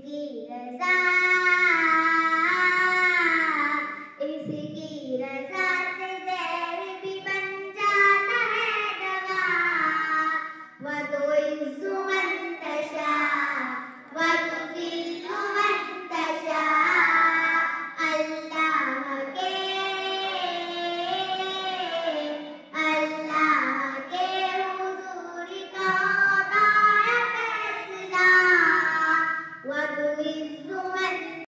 इसकी रज़ा, इसकी रज़ा से ज़हर भी बन जाता है दवा। वतुइज़्ज़ु मन तशा वतुज़िल्लु मन तशा। अल्लाह के हुज़ूर का होता है फैसला। वतुइज़्ज़ु